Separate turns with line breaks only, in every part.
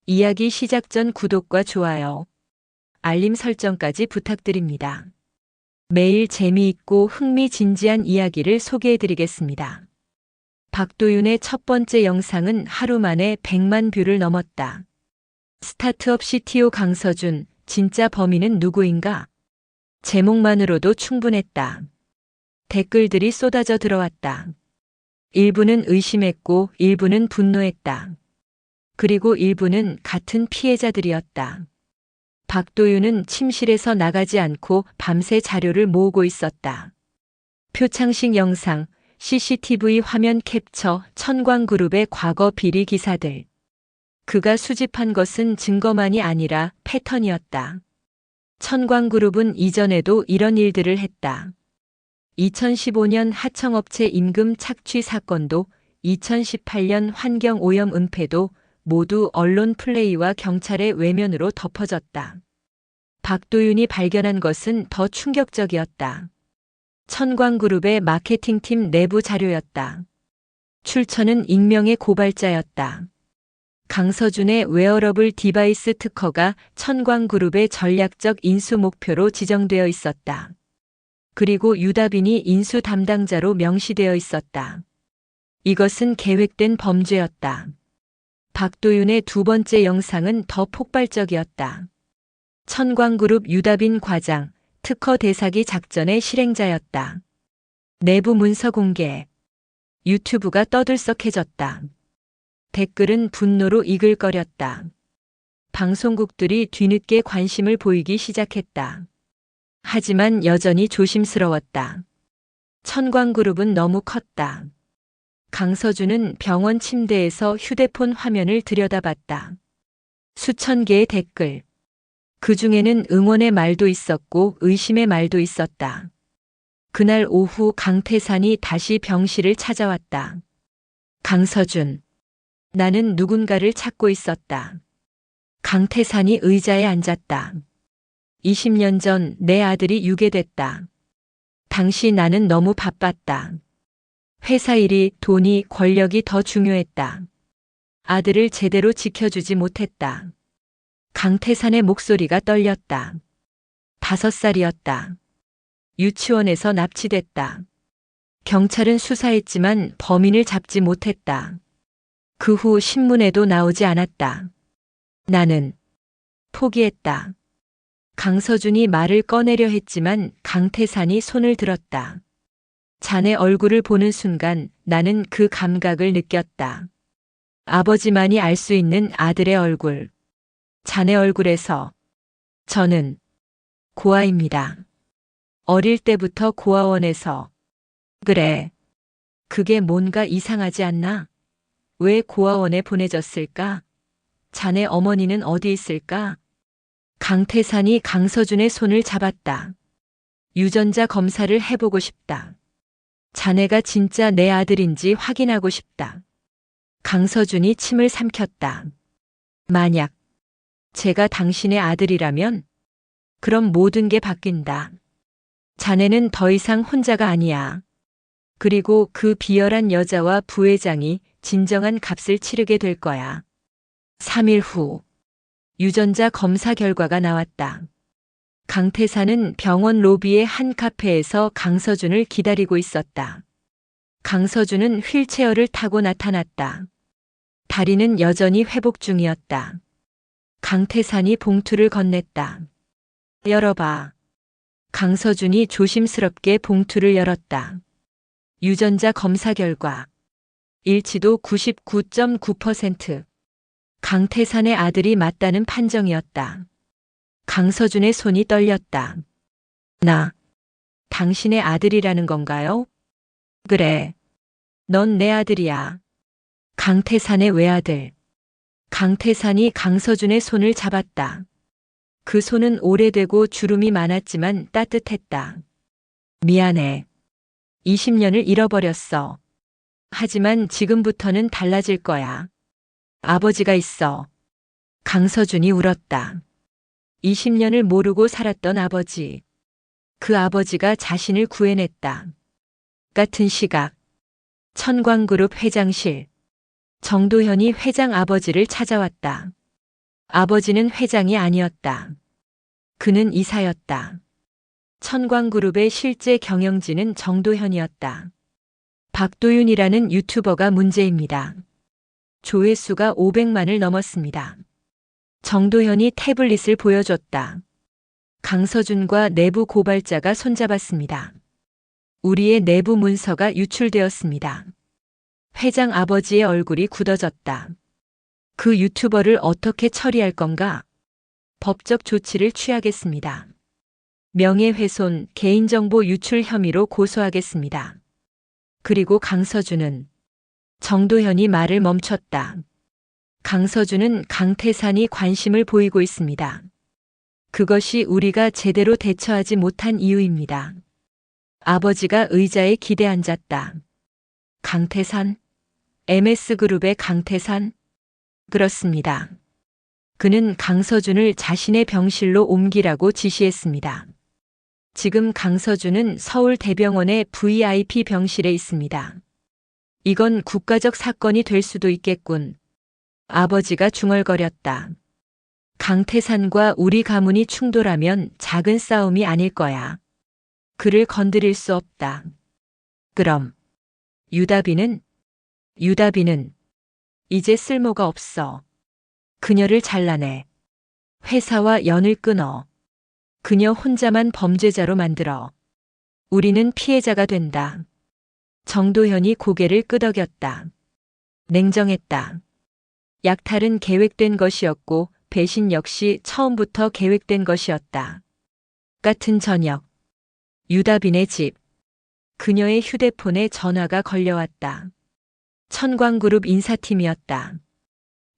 이야기 시작 전 구독과 좋아요, 알림 설정까지 부탁드립니다. 매일 재미있고 흥미진지한 이야기를 소개해드리겠습니다. 박도윤의 첫 번째 영상은 하루 만에 100만 뷰를 넘었다. 스타트업 CTO 강서준, 진짜 범인은 누구인가? 제목만으로도 충분했다. 댓글들이 쏟아져 들어왔다. 일부는 의심했고 일부는 분노했다. 그리고 일부는 같은 피해자들이었다. 박도윤은 침실에서 나가지 않고 밤새 자료를 모으고 있었다. 표창식 영상, CCTV 화면 캡처, 천광그룹의 과거 비리 기사들. 그가 수집한 것은 증거만이 아니라 패턴이었다. 천광그룹은 이전에도 이런 일들을 했다. 2015년 하청업체 임금 착취 사건도 2018년 환경오염 은폐도 모두 언론 플레이와 경찰의 외면으로 덮어졌다. 박도윤이 발견한 것은 더 충격적이었다. 천광그룹의 마케팅팀 내부 자료였다. 출처는 익명의 고발자였다. 강서준의 웨어러블 디바이스 특허가 천광그룹의 전략적 인수 목표로 지정되어 있었다. 그리고 유다빈이 인수 담당자로 명시되어 있었다. 이것은 계획된 범죄였다. 박도윤의 두 번째 영상은 더 폭발적이었다. 천광그룹 유다빈 과장, 특허 대사기 작전의 실행자였다. 내부 문서 공개. 유튜브가 떠들썩해졌다. 댓글은 분노로 이글거렸다. 방송국들이 뒤늦게 관심을 보이기 시작했다. 하지만 여전히 조심스러웠다. 천광그룹은 너무 컸다. 강서준은 병원 침대에서 휴대폰 화면을 들여다봤다. 수천 개의 댓글. 그 중에는 응원의 말도 있었고 의심의 말도 있었다. 그날 오후 강태산이 다시 병실을 찾아왔다. 강서준. 나는 누군가를 찾고 있었다. 강태산이 의자에 앉았다. 20년 전 내 아들이 유괴됐다. 당시 나는 너무 바빴다. 회사 일이, 돈이, 권력이 더 중요했다. 아들을 제대로 지켜주지 못했다. 강태산의 목소리가 떨렸다. 5살이었다. 유치원에서 납치됐다. 경찰은 수사했지만 범인을 잡지 못했다. 그 후 신문에도 나오지 않았다. 나는 포기했다. 강서준이 말을 꺼내려 했지만 강태산이 손을 들었다. 자네 얼굴을 보는 순간 나는 그 감각을 느꼈다. 아버지만이 알 수 있는 아들의 얼굴. 자네 얼굴에서. 저는 고아입니다. 어릴 때부터 고아원에서. 그래. 그게 뭔가 이상하지 않나? 왜 고아원에 보내졌을까? 자네 어머니는 어디 있을까? 강태산이 강서준의 손을 잡았다. 유전자 검사를 해보고 싶다. 자네가 진짜 내 아들인지 확인하고 싶다. 강서준이 침을 삼켰다. 만약 제가 당신의 아들이라면 그럼 모든 게 바뀐다. 자네는 더 이상 혼자가 아니야. 그리고 그 비열한 여자와 부회장이 진정한 값을 치르게 될 거야. 3일 후 유전자 검사 결과가 나왔다. 강태산은 병원 로비의 한 카페에서 강서준을 기다리고 있었다. 강서준은 휠체어를 타고 나타났다. 다리는 여전히 회복 중이었다. 강태산이 봉투를 건넸다. 열어봐. 강서준이 조심스럽게 봉투를 열었다. 유전자 검사 결과. 일치도 99.9%. 강태산의 아들이 맞다는 판정이었다. 강서준의 손이 떨렸다. 나, 당신의 아들이라는 건가요? 그래. 넌 내 아들이야. 강태산의 외아들. 강태산이 강서준의 손을 잡았다. 그 손은 오래되고 주름이 많았지만 따뜻했다. 미안해. 20년을 잃어버렸어. 하지만 지금부터는 달라질 거야. 아버지가 있어. 강서준이 울었다. 20년을 모르고 살았던 아버지. 그 아버지가 자신을 구해냈다. 같은 시각. 천광그룹 회장실. 정도현이 회장 아버지를 찾아왔다. 아버지는 회장이 아니었다. 그는 이사였다. 천광그룹의 실제 경영진은 정도현이었다. 박도윤이라는 유튜버가 문제입니다. 조회수가 500만을 넘었습니다. 정도현이 태블릿을 보여줬다. 강서준과 내부 고발자가 손잡았습니다. 우리의 내부 문서가 유출되었습니다. 회장 아버지의 얼굴이 굳어졌다. 그 유튜버를 어떻게 처리할 건가? 법적 조치를 취하겠습니다. 명예훼손, 개인정보 유출 혐의로 고소하겠습니다. 그리고 강서준은 정도현이 말을 멈췄다. 강서준은 강태산이 관심을 보이고 있습니다. 그것이 우리가 제대로 대처하지 못한 이유입니다. 아버지가 의자에 기대 앉았다. 강태산? MS그룹의 강태산? 그렇습니다. 그는 강서준을 자신의 병실로 옮기라고 지시했습니다. 지금 강서준은 서울대병원의 VIP 병실에 있습니다. 이건 국가적 사건이 될 수도 있겠군. 아버지가 중얼거렸다. 강태산과 우리 가문이 충돌하면 작은 싸움이 아닐 거야. 그를 건드릴 수 없다. 그럼 유다비는 이제 쓸모가 없어. 그녀를 잘라내. 회사와 연을 끊어. 그녀 혼자만 범죄자로 만들어. 우리는 피해자가 된다. 정도현이 고개를 끄덕였다. 냉정했다. 약탈은 계획된 것이었고 배신 역시 처음부터 계획된 것이었다. 같은 저녁, 유다빈의 집. 그녀의 휴대폰에 전화가 걸려왔다. 천광그룹 인사팀이었다.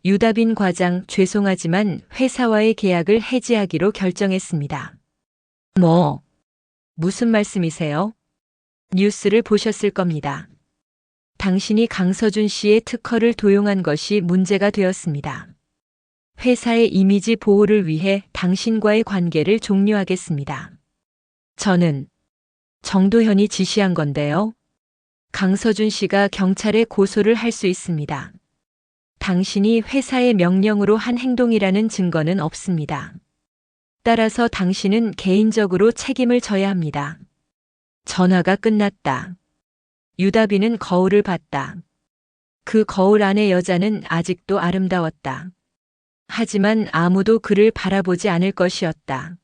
유다빈 과장, 죄송하지만 회사와의 계약을 해지하기로 결정했습니다. 무슨 말씀이세요? 뉴스를 보셨을 겁니다. 당신이 강서준 씨의 특허를 도용한 것이 문제가 되었습니다. 회사의 이미지 보호를 위해 당신과의 관계를 종료하겠습니다. 저는 정도현이 지시한 건데요. 강서준 씨가 경찰에 고소를 할 수 있습니다. 당신이 회사의 명령으로 한 행동이라는 증거는 없습니다. 따라서 당신은 개인적으로 책임을 져야 합니다. 전화가 끝났다. 유다비는 거울을 봤다. 그 거울 안의 여자는 아직도 아름다웠다. 하지만 아무도 그를 바라보지 않을 것이었다.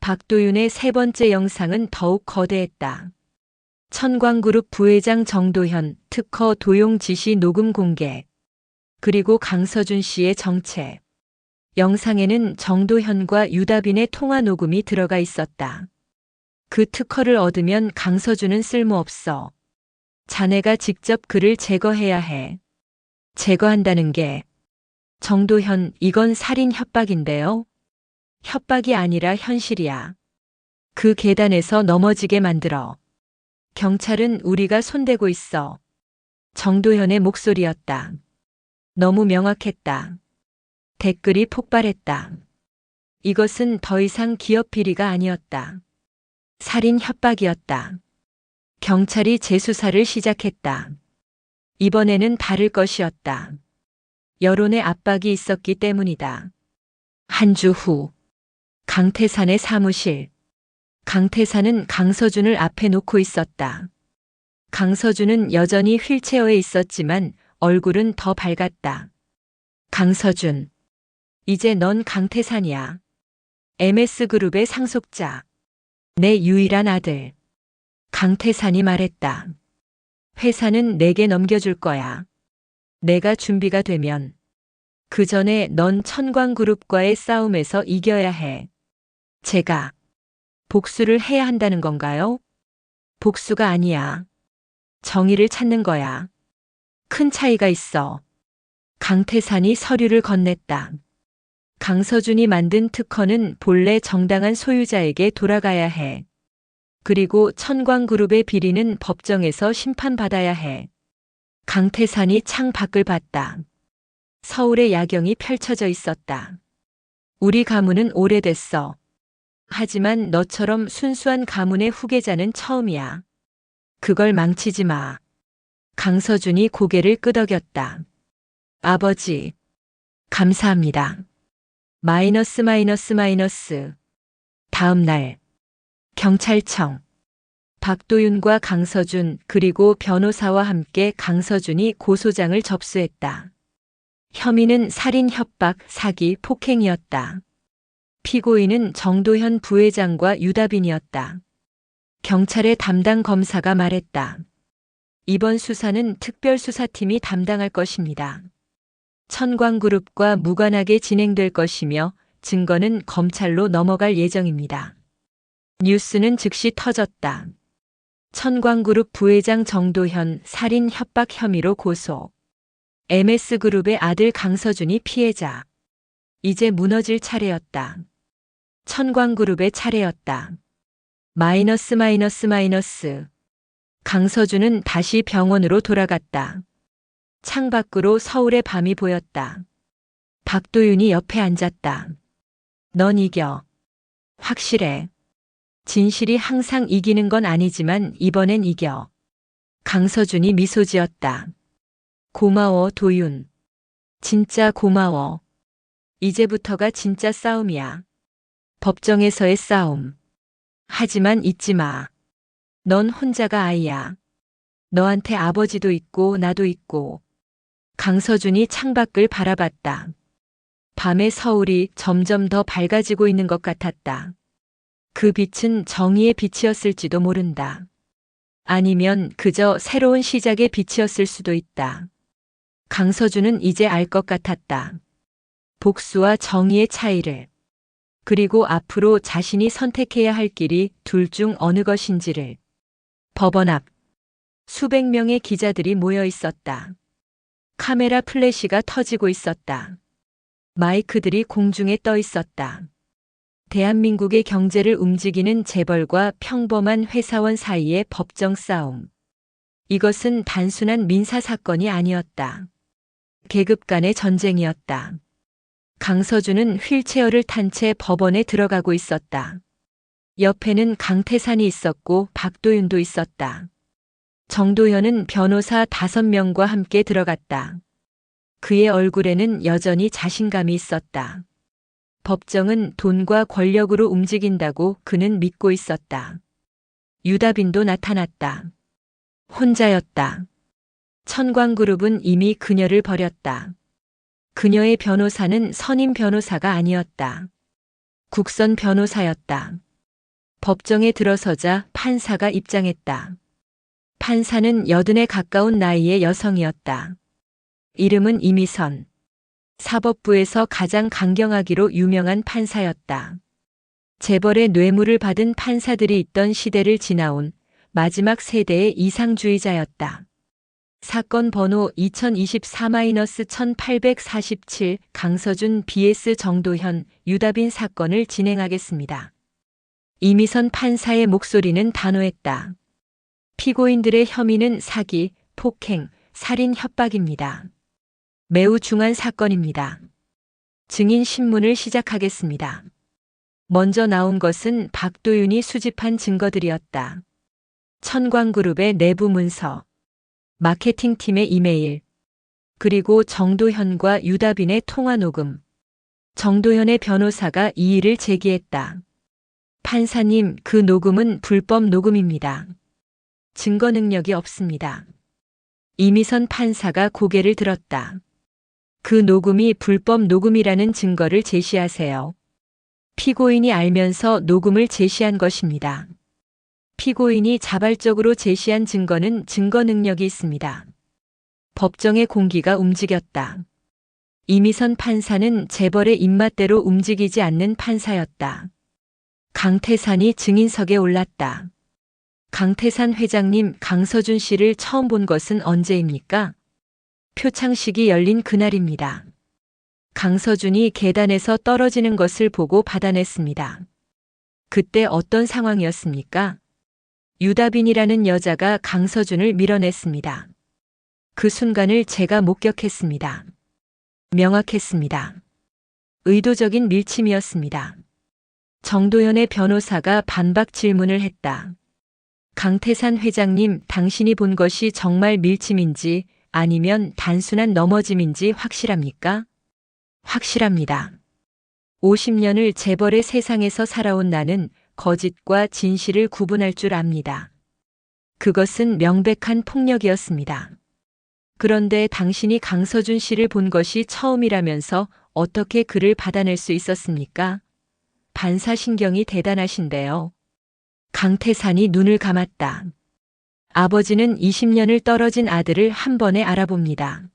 박도윤의 세 번째 영상은 더욱 거대했다. 천광그룹 부회장 정도현 특허 도용 지시 녹음 공개. 그리고 강서준 씨의 정체. 영상에는 정도현과 유다빈의 통화 녹음이 들어가 있었다. 그 특허를 얻으면 강서준은 쓸모없어. 자네가 직접 그를 제거해야 해. 제거한다는 게. 정도현, 이건 살인 협박인데요. 협박이 아니라 현실이야. 그 계단에서 넘어지게 만들어. 경찰은 우리가 손대고 있어. 정도현의 목소리였다. 너무 명확했다. 댓글이 폭발했다. 이것은 더 이상 기업 비리가 아니었다. 살인 협박이었다. 경찰이 재수사를 시작했다. 이번에는 다를 것이었다. 여론의 압박이 있었기 때문이다. 한 주 후, 강태산의 사무실. 강태산은 강서준을 앞에 놓고 있었다. 강서준은 여전히 휠체어에 있었지만 얼굴은 더 밝았다. 강서준, 이제 넌 강태산이야. MS그룹의 상속자. 내 유일한 아들. 강태산이 말했다. 회사는 내게 넘겨줄 거야. 내가 준비가 되면. 그 전에 넌 천광그룹과의 싸움에서 이겨야 해. 제가 복수를 해야 한다는 건가요? 복수가 아니야. 정의를 찾는 거야. 큰 차이가 있어. 강태산이 서류를 건넸다. 강서준이 만든 특허는 본래 정당한 소유자에게 돌아가야 해. 그리고 천광그룹의 비리는 법정에서 심판받아야 해. 강태산이 창 밖을 봤다. 서울의 야경이 펼쳐져 있었다. 우리 가문은 오래됐어. 하지만 너처럼 순수한 가문의 후계자는 처음이야. 그걸 망치지 마. 강서준이 고개를 끄덕였다. 아버지, 감사합니다. 마이너스 마이너스 마이너스. 다음 날 경찰청. 박도윤과 강서준 그리고 변호사와 함께 강서준이 고소장을 접수했다. 혐의는 살인, 협박, 사기, 폭행이었다. 피고인은 정도현 부회장과 유다빈이었다. 경찰의 담당 검사가 말했다. 이번 수사는 특별수사팀이 담당할 것입니다. 천광그룹과 무관하게 진행될 것이며 증거는 검찰로 넘어갈 예정입니다. 뉴스는 즉시 터졌다. 천광그룹 부회장 정도현 살인 협박 혐의로 고소. MS그룹의 아들 강서준이 피해자. 이제 무너질 차례였다. 천광그룹의 차례였다. 마이너스 마이너스 마이너스. 강서준은 다시 병원으로 돌아갔다. 창밖으로 서울의 밤이 보였다. 박도윤이 옆에 앉았다. 넌 이겨. 확실해. 진실이 항상 이기는 건 아니지만 이번엔 이겨. 강서준이 미소 지었다. 고마워, 도윤. 진짜 고마워. 이제부터가 진짜 싸움이야. 법정에서의 싸움. 하지만 잊지 마. 넌 혼자가 아이야. 너한테 아버지도 있고 나도 있고. 강서준이 창밖을 바라봤다. 밤의 서울이 점점 더 밝아지고 있는 것 같았다. 그 빛은 정의의 빛이었을지도 모른다. 아니면 그저 새로운 시작의 빛이었을 수도 있다. 강서준은 이제 알 것 같았다. 복수와 정의의 차이를. 그리고 앞으로 자신이 선택해야 할 길이 둘 중 어느 것인지를. 법원 앞. 수백 명의 기자들이 모여 있었다. 카메라 플래시가 터지고 있었다. 마이크들이 공중에 떠 있었다. 대한민국의 경제를 움직이는 재벌과 평범한 회사원 사이의 법정 싸움. 이것은 단순한 민사 사건이 아니었다. 계급 간의 전쟁이었다. 강서준은 휠체어를 탄 채 법원에 들어가고 있었다. 옆에는 강태산이 있었고 박도윤도 있었다. 정도현은 변호사 5명과 함께 들어갔다. 그의 얼굴에는 여전히 자신감이 있었다. 법정은 돈과 권력으로 움직인다고 그는 믿고 있었다. 유다빈도 나타났다. 혼자였다. 천광그룹은 이미 그녀를 버렸다. 그녀의 변호사는 선임 변호사가 아니었다. 국선 변호사였다. 법정에 들어서자 판사가 입장했다. 판사는 80에 가까운 나이의 여성이었다. 이름은 이미선. 사법부에서 가장 강경하기로 유명한 판사였다. 재벌의 뇌물을 받은 판사들이 있던 시대를 지나온 마지막 세대의 이상주의자였다. 사건 번호 2024-1847 강서준 vs 정도현, 유다빈 사건을 진행하겠습니다. 이미선 판사의 목소리는 단호했다. 피고인들의 혐의는 사기, 폭행, 살인 협박입니다. 매우 중한 사건입니다. 증인 신문을 시작하겠습니다. 먼저 나온 것은 박도윤이 수집한 증거들이었다. 천광그룹의 내부 문서, 마케팅팀의 이메일, 그리고 정도현과 유다빈의 통화 녹음. 정도현의 변호사가 이의를 제기했다. 판사님, 그 녹음은 불법 녹음입니다. 증거 능력이 없습니다. 이미선 판사가 고개를 들었다. 그 녹음이 불법 녹음이라는 증거를 제시하세요. 피고인이 알면서 녹음을 제시한 것입니다. 피고인이 자발적으로 제시한 증거는 증거 능력이 있습니다. 법정의 공기가 움직였다. 이미선 판사는 재벌의 입맛대로 움직이지 않는 판사였다. 강태산이 증인석에 올랐다. 강태산 회장님, 강서준 씨를 처음 본 것은 언제입니까? 표창식이 열린 그날입니다. 강서준이 계단에서 떨어지는 것을 보고 받아냈습니다. 그때 어떤 상황이었습니까? 유다빈이라는 여자가 강서준을 밀어냈습니다. 그 순간을 제가 목격했습니다. 명확했습니다. 의도적인 밀침이었습니다. 정도현의 변호사가 반박 질문을 했다. 강태산 회장님, 당신이 본 것이 정말 밀침인지 아니면 단순한 넘어짐인지 확실합니까? 확실합니다. 50년을 재벌의 세상에서 살아온 나는 거짓과 진실을 구분할 줄 압니다. 그것은 명백한 폭력이었습니다. 그런데 당신이 강서준 씨를 본 것이 처음이라면서 어떻게 그를 받아낼 수 있었습니까? 반사신경이 대단하신데요. 강태산이 눈을 감았다. 아버지는 20년을 떨어진 아들을 한 번에 알아봅니다.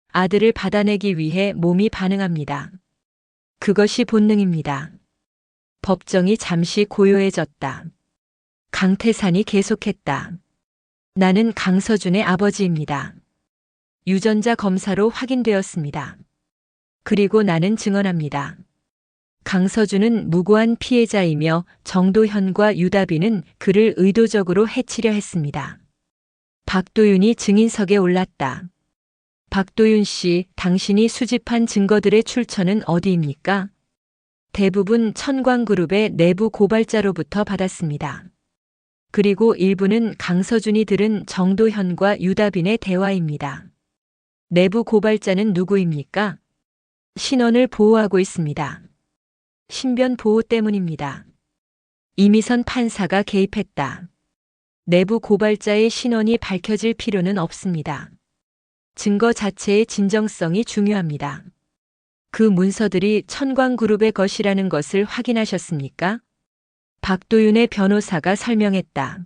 아들을 받아내기 위해 몸이 반응합니다. 그것이 본능입니다. 법정이 잠시 고요해졌다. 강태산이 계속했다. 나는 강서준의 아버지입니다. 유전자 검사로 확인되었습니다. 그리고 나는 증언합니다. 강서준은 무고한 피해자이며 정도현과 유다빈은 그를 의도적으로 해치려 했습니다. 박도윤이 증인석에 올랐다. 박도윤 씨, 당신이 수집한 증거들의 출처는 어디입니까? 대부분 천광그룹의 내부 고발자로부터 받았습니다. 그리고 일부는 강서준이 들은 정도현과 유다빈의 대화입니다. 내부 고발자는 누구입니까? 신원을 보호하고 있습니다. 신변 보호 때문입니다. 이미선 판사가 개입했다. 내부 고발자의 신원이 밝혀질 필요는 없습니다. 증거 자체의 진정성이 중요합니다. 그 문서들이 천광그룹의 것이라는 것을 확인하셨습니까? 박도윤의 변호사가 설명했다.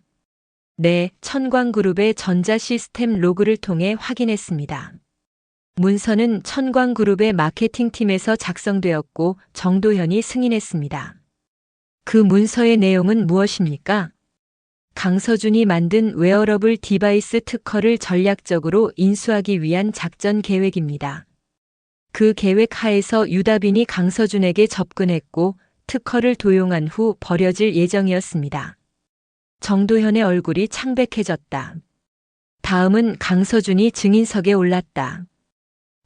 네, 천광그룹의 전자시스템 로그를 통해 확인했습니다. 문서는 천광그룹의 마케팅팀에서 작성되었고 정도현이 승인했습니다. 그 문서의 내용은 무엇입니까? 강서준이 만든 웨어러블 디바이스 특허를 전략적으로 인수하기 위한 작전 계획입니다. 그 계획 하에서 유다빈이 강서준에게 접근했고 특허를 도용한 후 버려질 예정이었습니다. 정도현의 얼굴이 창백해졌다. 다음은 강서준이 증인석에 올랐다.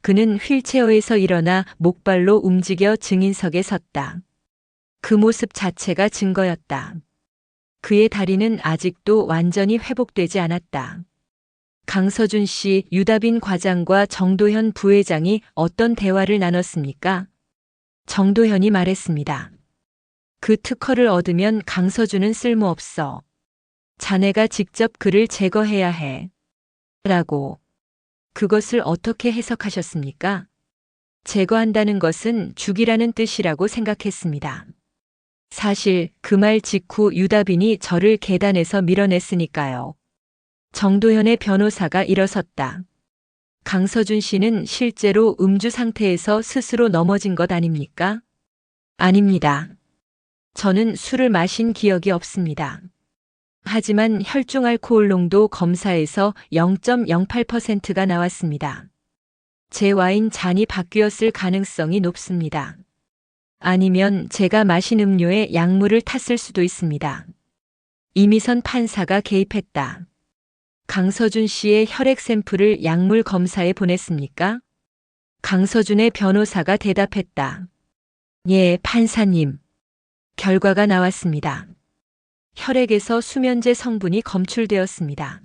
그는 휠체어에서 일어나 목발로 움직여 증인석에 섰다. 그 모습 자체가 증거였다. 그의 다리는 아직도 완전히 회복되지 않았다. 강서준 씨, 유다빈 과장과 정도현 부회장이 어떤 대화를 나눴습니까? 정도현이 말했습니다. 그 특허를 얻으면 강서준은 쓸모없어. 자네가 직접 그를 제거해야 해. 라고. 그것을 어떻게 해석하셨습니까? 제거한다는 것은 죽이라는 뜻이라고 생각했습니다. 사실 그 말 직후 유다빈이 저를 계단에서 밀어냈으니까요. 정도현의 변호사가 일어섰다. 강서준 씨는 실제로 음주 상태에서 스스로 넘어진 것 아닙니까? 아닙니다. 저는 술을 마신 기억이 없습니다. 하지만 혈중 알코올 농도 검사에서 0.08%가 나왔습니다. 제 와인 잔이 바뀌었을 가능성이 높습니다. 아니면 제가 마신 음료에 약물을 탔을 수도 있습니다. 이미선 판사가 개입했다. 강서준 씨의 혈액 샘플을 약물 검사에 보냈습니까? 강서준의 변호사가 대답했다. 예, 판사님. 결과가 나왔습니다. 혈액에서 수면제 성분이 검출되었습니다.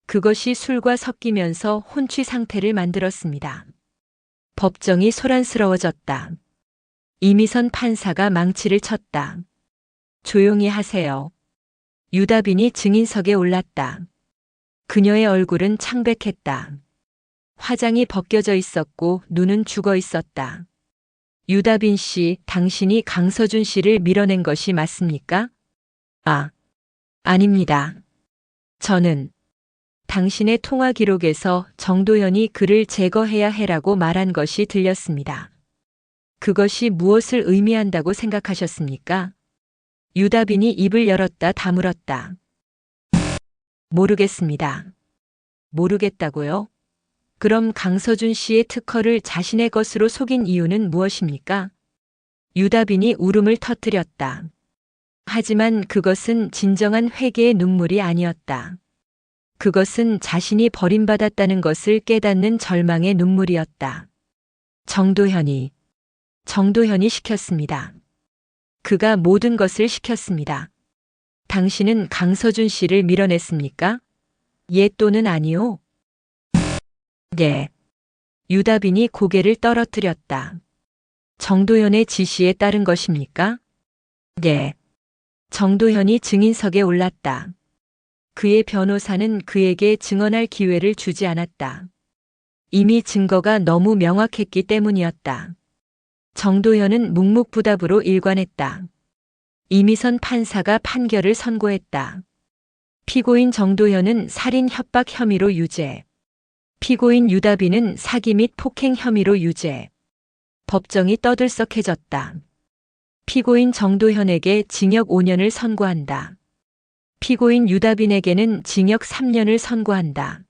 그것이 술과 섞이면서 혼취 상태를 만들었습니다. 법정이 소란스러워졌다. 이미선 판사가 망치를 쳤다. 조용히 하세요. 유다빈이 증인석에 올랐다. 그녀의 얼굴은 창백했다. 화장이 벗겨져 있었고 눈은 죽어 있었다. 유다빈 씨, 당신이 강서준 씨를 밀어낸 것이 맞습니까? 아닙니다. 저는 당신의 통화 기록에서 정도현이 그를 제거해야 해라고 말한 것이 들렸습니다. 그것이 무엇을 의미한다고 생각하셨습니까? 유다빈이 입을 열었다 다물었다. 모르겠습니다. 모르겠다고요? 그럼 강서준 씨의 특허를 자신의 것으로 속인 이유는 무엇입니까? 유다빈이 울음을 터뜨렸다. 하지만 그것은 진정한 회개의 눈물이 아니었다. 그것은 자신이 버림받았다는 것을 깨닫는 절망의 눈물이었다. 정도현이 시켰습니다. 그가 모든 것을 시켰습니다. 당신은 강서준 씨를 밀어냈습니까? 예 또는 아니요? 네. 유다빈이 고개를 떨어뜨렸다. 정도현의 지시에 따른 것입니까? 네. 정도현이 증인석에 올랐다. 그의 변호사는 그에게 증언할 기회를 주지 않았다. 이미 증거가 너무 명확했기 때문이었다. 정도현은 묵묵부답으로 일관했다. 이미선 판사가 판결을 선고했다. 피고인 정도현은 살인 협박 혐의로 유죄. 피고인 유다비는 사기 및 폭행 혐의로 유죄. 법정이 떠들썩해졌다. 피고인 정도현에게 징역 5년을 선고한다. 피고인 유다빈에게는 징역 3년을 선고한다.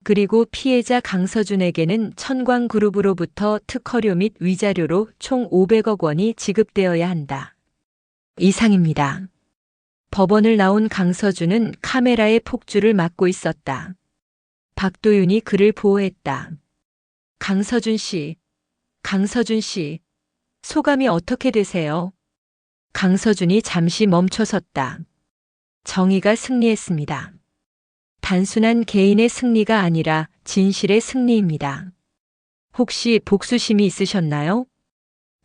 그리고 피해자 강서준에게는 천광그룹으로부터 특허료 및 위자료로 총 500억 원이 지급되어야 한다. 이상입니다. 법원을 나온 강서준은 카메라의 폭주를 막고 있었다. 박도윤이 그를 보호했다. 강서준 씨, 강서준 씨, 소감이 어떻게 되세요? 강서준이 잠시 멈춰섰다. 정의가 승리했습니다. 단순한 개인의 승리가 아니라 진실의 승리입니다. 혹시 복수심이 있으셨나요?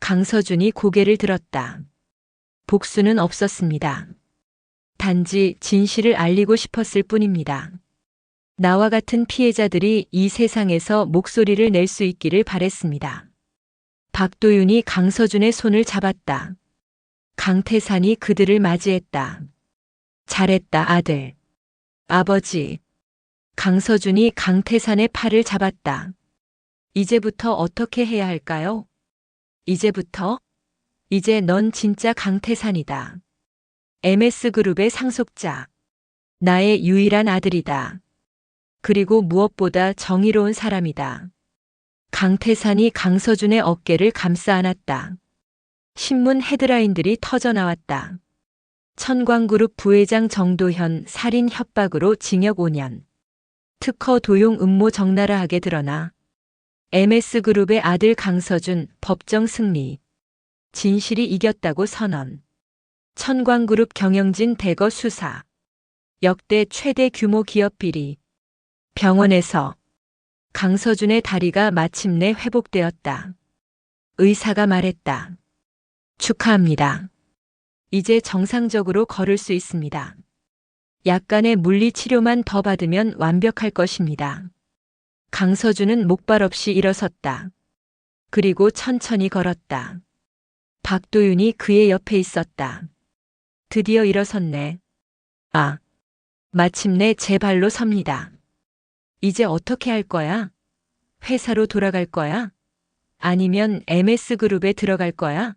강서준이 고개를 들었다. 복수는 없었습니다. 단지 진실을 알리고 싶었을 뿐입니다. 나와 같은 피해자들이 이 세상에서 목소리를 낼 수 있기를 바랬습니다. 박도윤이 강서준의 손을 잡았다. 강태산이 그들을 맞이했다. 잘했다, 아들. 아버지. 강서준이 강태산의 팔을 잡았다. 이제부터 어떻게 해야 할까요? 이제부터? 이제 넌 진짜 강태산이다. MS그룹의 상속자. 나의 유일한 아들이다. 그리고 무엇보다 정의로운 사람이다. 강태산이 강서준의 어깨를 감싸 안았다. 신문 헤드라인들이 터져 나왔다. 천광그룹 부회장 정도현 살인 협박으로 징역 5년. 특허 도용 음모 적나라하게 드러나. MS그룹의 아들 강서준 법정 승리. 진실이 이겼다고 선언. 천광그룹 경영진 대거 수사. 역대 최대 규모 기업 비리. 병원에서 강서준의 다리가 마침내 회복되었다. 의사가 말했다. 축하합니다. 이제 정상적으로 걸을 수 있습니다. 약간의 물리치료만 더 받으면 완벽할 것입니다. 강서준은 목발 없이 일어섰다. 그리고 천천히 걸었다. 박도윤이 그의 옆에 있었다. 드디어 일어섰네. 아, 마침내 제 발로 섭니다. 이제 어떻게 할 거야? 회사로 돌아갈 거야? 아니면 MS그룹에 들어갈 거야?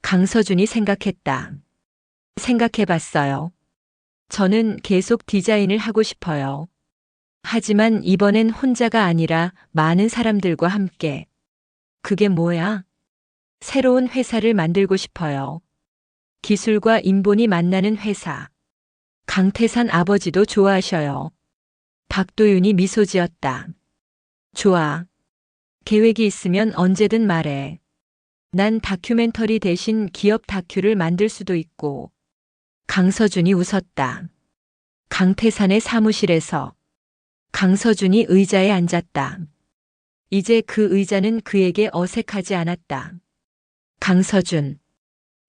강서준이 생각했다. 생각해봤어요. 저는 계속 디자인을 하고 싶어요. 하지만 이번엔 혼자가 아니라 많은 사람들과 함께. 그게 뭐야? 새로운 회사를 만들고 싶어요. 기술과 인본이 만나는 회사. 강태산 아버지도 좋아하셔요. 박도윤이 미소 지었다. 좋아. 계획이 있으면 언제든 말해. 난 다큐멘터리 대신 기업 다큐를 만들 수도 있고. 강서준이 웃었다. 강태산의 사무실에서 강서준이 의자에 앉았다. 이제 그 의자는 그에게 어색하지 않았다. 강서준,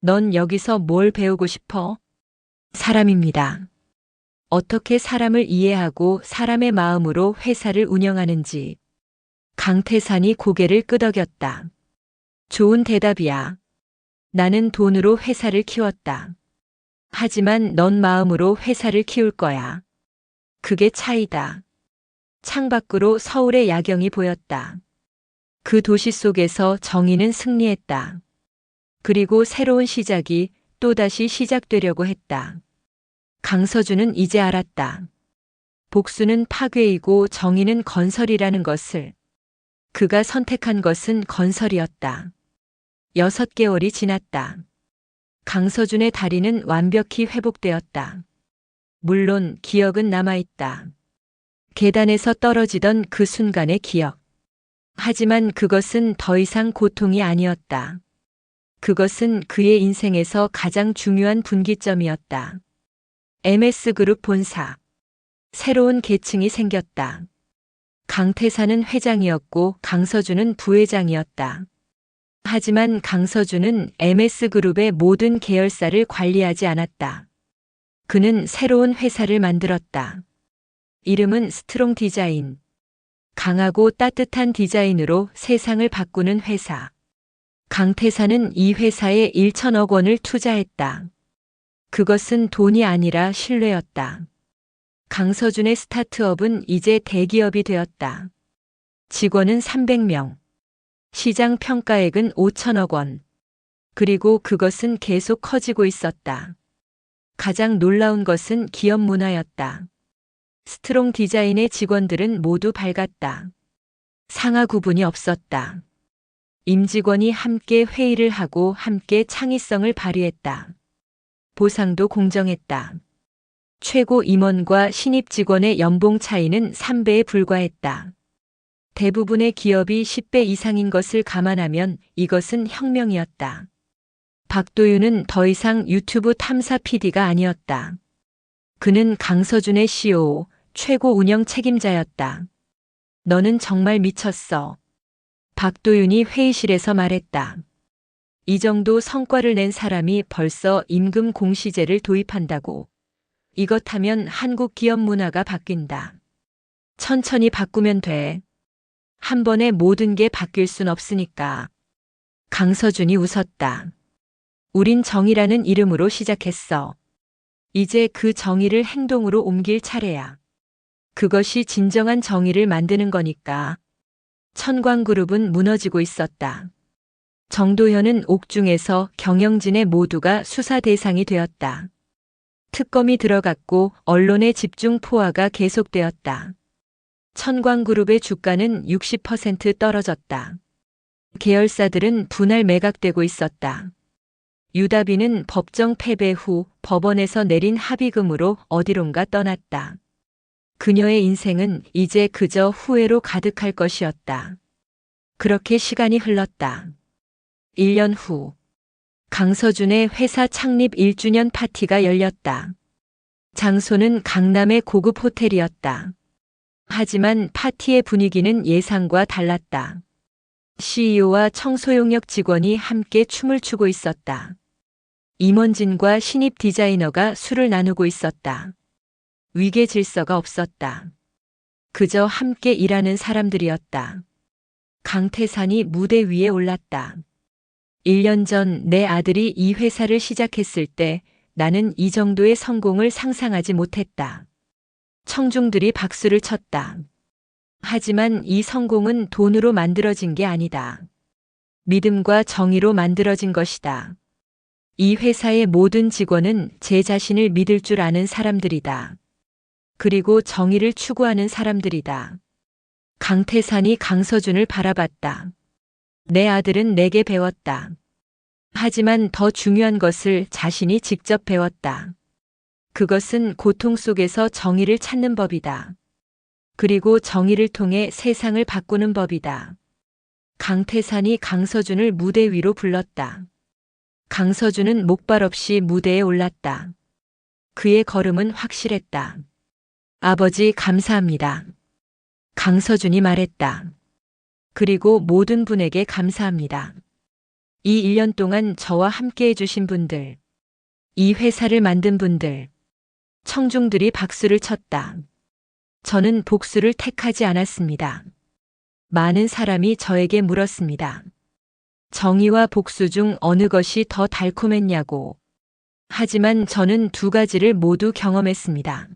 넌 여기서 뭘 배우고 싶어? 사람입니다. 어떻게 사람을 이해하고 사람의 마음으로 회사를 운영하는지. 강태산이 고개를 끄덕였다. 좋은 대답이야. 나는 돈으로 회사를 키웠다. 하지만 넌 마음으로 회사를 키울 거야. 그게 차이다. 창밖으로 서울의 야경이 보였다. 그 도시 속에서 정의는 승리했다. 그리고 새로운 시작이 또다시 시작되려고 했다. 강서준은 이제 알았다. 복수는 파괴이고 정의는 건설이라는 것을. 그가 선택한 것은 건설이었다. 6개월이 지났다. 강서준의 다리는 완벽히 회복되었다. 물론 기억은 남아있다. 계단에서 떨어지던 그 순간의 기억. 하지만 그것은 더 이상 고통이 아니었다. 그것은 그의 인생에서 가장 중요한 분기점이었다. MS그룹 본사. 새로운 계층이 생겼다. 강태산은 회장이었고 강서준은 부회장이었다. 하지만 강서준은 MS그룹의 모든 계열사를 관리하지 않았다. 그는 새로운 회사를 만들었다. 이름은 스트롱 디자인. 강하고 따뜻한 디자인으로 세상을 바꾸는 회사. 강태산은 이 회사에 1천억 원을 투자했다. 그것은 돈이 아니라 신뢰였다. 강서준의 스타트업은 이제 대기업이 되었다. 직원은 300명. 시장 평가액은 5천억 원. 그리고 그것은 계속 커지고 있었다. 가장 놀라운 것은 기업 문화였다. 스트롱 디자인의 직원들은 모두 밝았다. 상하 구분이 없었다. 임직원이 함께 회의를 하고 함께 창의성을 발휘했다. 보상도 공정했다. 최고 임원과 신입 직원의 연봉 차이는 3배에 불과했다. 대부분의 기업이 10배 이상인 것을 감안하면 이것은 혁명이었다. 박도윤은 더 이상 유튜브 탐사 PD가 아니었다. 그는 강서준의 CEO, 최고 운영 책임자였다. 너는 정말 미쳤어. 박도윤이 회의실에서 말했다. 이 정도 성과를 낸 사람이 벌써 임금 공시제를 도입한다고. 이것 하면 한국 기업 문화가 바뀐다. 천천히 바꾸면 돼. 한 번에 모든 게 바뀔 순 없으니까. 강서준이 웃었다. 우린 정의라는 이름으로 시작했어. 이제 그 정의를 행동으로 옮길 차례야. 그것이 진정한 정의를 만드는 거니까. 천광그룹은 무너지고 있었다. 정도현은 옥중에서 경영진의 모두가 수사 대상이 되었다. 특검이 들어갔고 언론의 집중 포화가 계속되었다. 천광그룹의 주가는 60% 떨어졌다. 계열사들은 분할 매각되고 있었다. 유다비는 법정 패배 후 법원에서 내린 합의금으로 어디론가 떠났다. 그녀의 인생은 이제 그저 후회로 가득할 것이었다. 그렇게 시간이 흘렀다. 1년 후, 강서준의 회사 창립 1주년 파티가 열렸다. 장소는 강남의 고급 호텔이었다. 하지만 파티의 분위기는 예상과 달랐다. CEO와 청소용역 직원이 함께 춤을 추고 있었다. 임원진과 신입 디자이너가 술을 나누고 있었다. 위계 질서가 없었다. 그저 함께 일하는 사람들이었다. 강태산이 무대 위에 올랐다. 1년 전 내 아들이 이 회사를 시작했을 때 나는 이 정도의 성공을 상상하지 못했다. 청중들이 박수를 쳤다. 하지만 이 성공은 돈으로 만들어진 게 아니다. 믿음과 정의로 만들어진 것이다. 이 회사의 모든 직원은 제 자신을 믿을 줄 아는 사람들이다. 그리고 정의를 추구하는 사람들이다. 강태산이 강서준을 바라봤다. 내 아들은 내게 배웠다. 하지만 더 중요한 것을 자신이 직접 배웠다. 그것은 고통 속에서 정의를 찾는 법이다. 그리고 정의를 통해 세상을 바꾸는 법이다. 강태산이 강서준을 무대 위로 불렀다. 강서준은 목발 없이 무대에 올랐다. 그의 걸음은 확실했다. 아버지 감사합니다. 강서준이 말했다. 그리고 모든 분에게 감사합니다. 이 1년 동안 저와 함께 해주신 분들, 이 회사를 만든 분들, 청중들이 박수를 쳤다. 저는 복수를 택하지 않았습니다. 많은 사람이 저에게 물었습니다. 정의와 복수 중 어느 것이 더 달콤했냐고. 하지만 저는 두 가지를 모두 경험했습니다.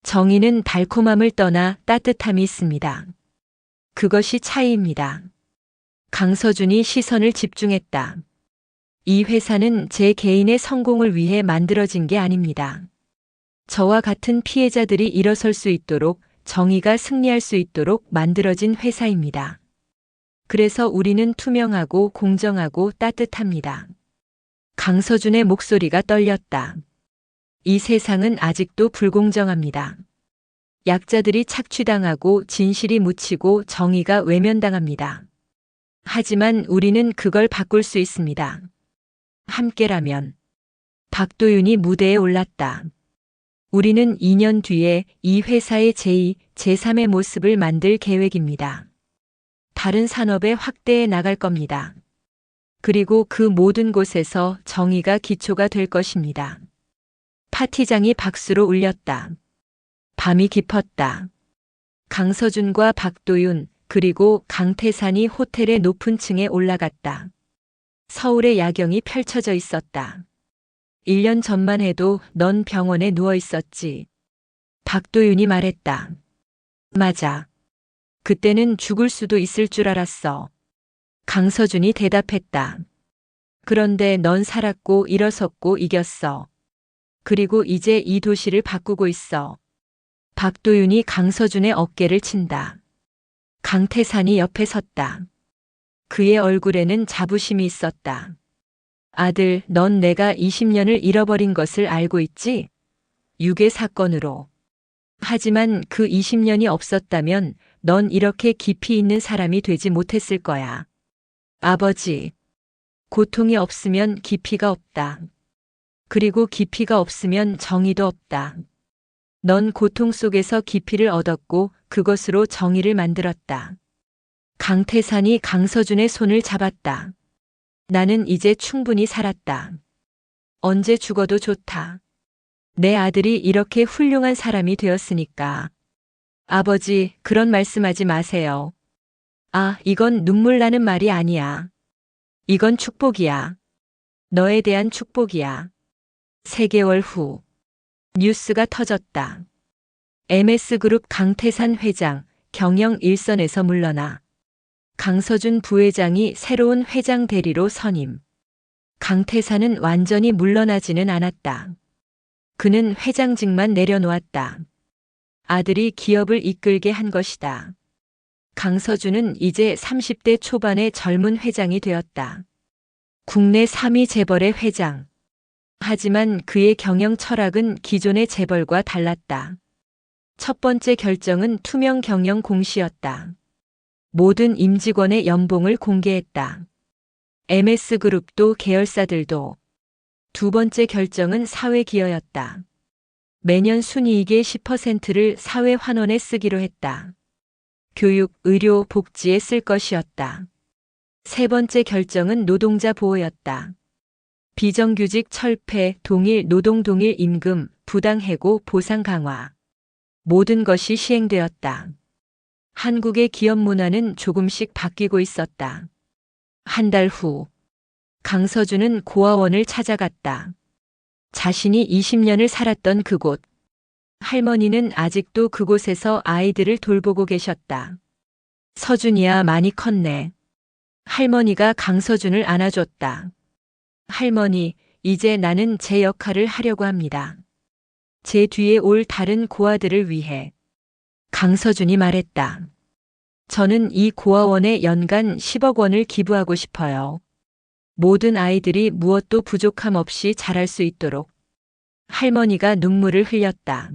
정의는 달콤함을 떠나 따뜻함이 있습니다. 그것이 차이입니다. 강서준이 시선을 집중했다. 이 회사는 제 개인의 성공을 위해 만들어진 게 아닙니다. 저와 같은 피해자들이 일어설 수 있도록, 정의가 승리할 수 있도록 만들어진 회사입니다. 그래서 우리는 투명하고 공정하고 따뜻합니다. 강서준의 목소리가 떨렸다. 이 세상은 아직도 불공정합니다. 약자들이 착취당하고 진실이 묻히고 정의가 외면당합니다. 하지만 우리는 그걸 바꿀 수 있습니다. 함께라면. 박도윤이 무대에 올랐다. 우리는 2년 뒤에 이 회사의 제2, 제3의 모습을 만들 계획입니다. 다른 산업에 확대해 나갈 겁니다. 그리고 그 모든 곳에서 정의가 기초가 될 것입니다. 파티장이 박수로 울렸다. 밤이 깊었다. 강서준과 박도윤 그리고 강태산이 호텔의 높은 층에 올라갔다. 서울의 야경이 펼쳐져 있었다. 1년 전만 해도 넌 병원에 누워 있었지. 박도윤이 말했다. 맞아. 그때는 죽을 수도 있을 줄 알았어. 강서준이 대답했다. 그런데 넌 살았고 일어섰고 이겼어. 그리고 이제 이 도시를 바꾸고 있어. 박도윤이 강서준의 어깨를 친다. 강태산이 옆에 섰다. 그의 얼굴에는 자부심이 있었다. 아들, 넌 내가 20년을 잃어버린 것을 알고 있지? 유괴 사건으로. 하지만 그 20년이 없었다면 넌 이렇게 깊이 있는 사람이 되지 못했을 거야. 아버지, 고통이 없으면 깊이가 없다. 그리고 깊이가 없으면 정의도 없다. 넌 고통 속에서 깊이를 얻었고 그것으로 정의를 만들었다. 강태산이 강서준의 손을 잡았다. 나는 이제 충분히 살았다. 언제 죽어도 좋다. 내 아들이 이렇게 훌륭한 사람이 되었으니까. 아버지, 그런 말씀하지 마세요. 아, 이건 눈물 나는 말이 아니야. 이건 축복이야. 너에 대한 축복이야. 3개월 후. 뉴스가 터졌다. MS그룹 강태산 회장, 경영 일선에서 물러나. 강서준 부회장이 새로운 회장 대리로 선임. 강태산은 완전히 물러나지는 않았다. 그는 회장직만 내려놓았다. 아들이 기업을 이끌게 한 것이다. 강서준은 이제 30대 초반의 젊은 회장이 되었다. 국내 3위 재벌의 회장. 하지만 그의 경영 철학은 기존의 재벌과 달랐다. 첫 번째 결정은 투명 경영 공시였다. 모든 임직원의 연봉을 공개했다. MS그룹도 계열사들도. 두 번째 결정은 사회기여였다. 매년 순이익의 10%를 사회 환원에 쓰기로 했다. 교육, 의료, 복지에 쓸 것이었다. 세 번째 결정은 노동자 보호였다. 비정규직 철폐, 동일 노동 동일 임금, 부당해고 보상 강화. 모든 것이 시행되었다. 한국의 기업 문화는 조금씩 바뀌고 있었다. 한 달 후, 강서준은 고아원을 찾아갔다. 자신이 20년을 살았던 그곳. 할머니는 아직도 그곳에서 아이들을 돌보고 계셨다. 서준이야, 많이 컸네. 할머니가 강서준을 안아줬다. 할머니, 이제 나는 제 역할을 하려고 합니다. 제 뒤에 올 다른 고아들을 위해. 강서준이 말했다. 저는 이 고아원에 연간 10억 원을 기부하고 싶어요. 모든 아이들이 무엇도 부족함 없이 자랄 수 있도록. 할머니가 눈물을 흘렸다.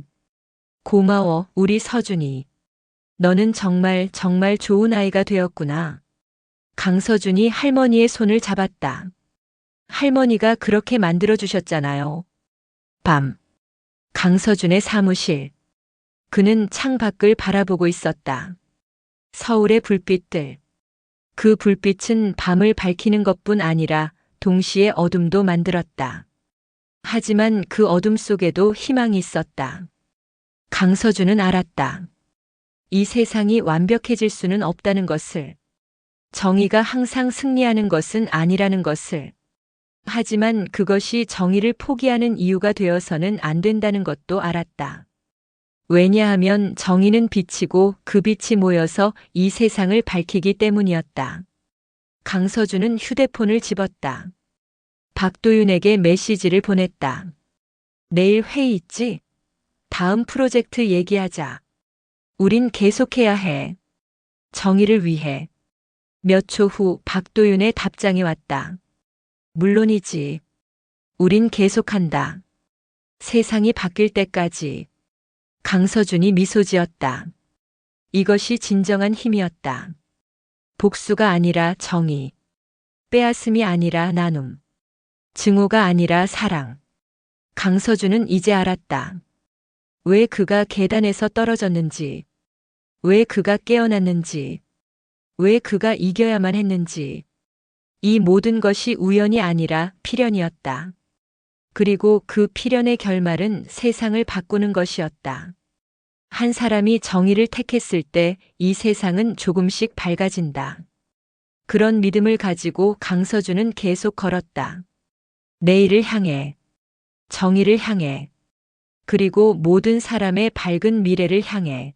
고마워, 우리 서준이. 너는 정말 정말 좋은 아이가 되었구나. 강서준이 할머니의 손을 잡았다. 할머니가 그렇게 만들어주셨잖아요. 밤. 강서준의 사무실. 그는 창 밖을 바라보고 있었다. 서울의 불빛들. 그 불빛은 밤을 밝히는 것뿐 아니라 동시에 어둠도 만들었다. 하지만 그 어둠 속에도 희망이 있었다. 강서준은 알았다. 이 세상이 완벽해질 수는 없다는 것을. 정의가 항상 승리하는 것은 아니라는 것을. 하지만 그것이 정의를 포기하는 이유가 되어서는 안 된다는 것도 알았다. 왜냐하면 정의는 빛이고 그 빛이 모여서 이 세상을 밝히기 때문이었다. 강서준은 휴대폰을 집었다. 박도윤에게 메시지를 보냈다. 내일 회의 있지? 다음 프로젝트 얘기하자. 우린 계속해야 해. 정의를 위해. 몇 초 후 박도윤의 답장이 왔다. 물론이지. 우린 계속한다. 세상이 바뀔 때까지. 강서준이 미소 지었다. 이것이 진정한 힘이었다. 복수가 아니라 정의. 빼앗음이 아니라 나눔. 증오가 아니라 사랑. 강서준은 이제 알았다. 왜 그가 계단에서 떨어졌는지. 왜 그가 깨어났는지. 왜 그가 이겨야만 했는지. 이 모든 것이 우연이 아니라 필연이었다. 그리고 그 필연의 결말은 세상을 바꾸는 것이었다. 한 사람이 정의를 택했을 때 이 세상은 조금씩 밝아진다. 그런 믿음을 가지고 강서준은 계속 걸었다. 내일을 향해, 정의를 향해, 그리고 모든 사람의 밝은 미래를 향해.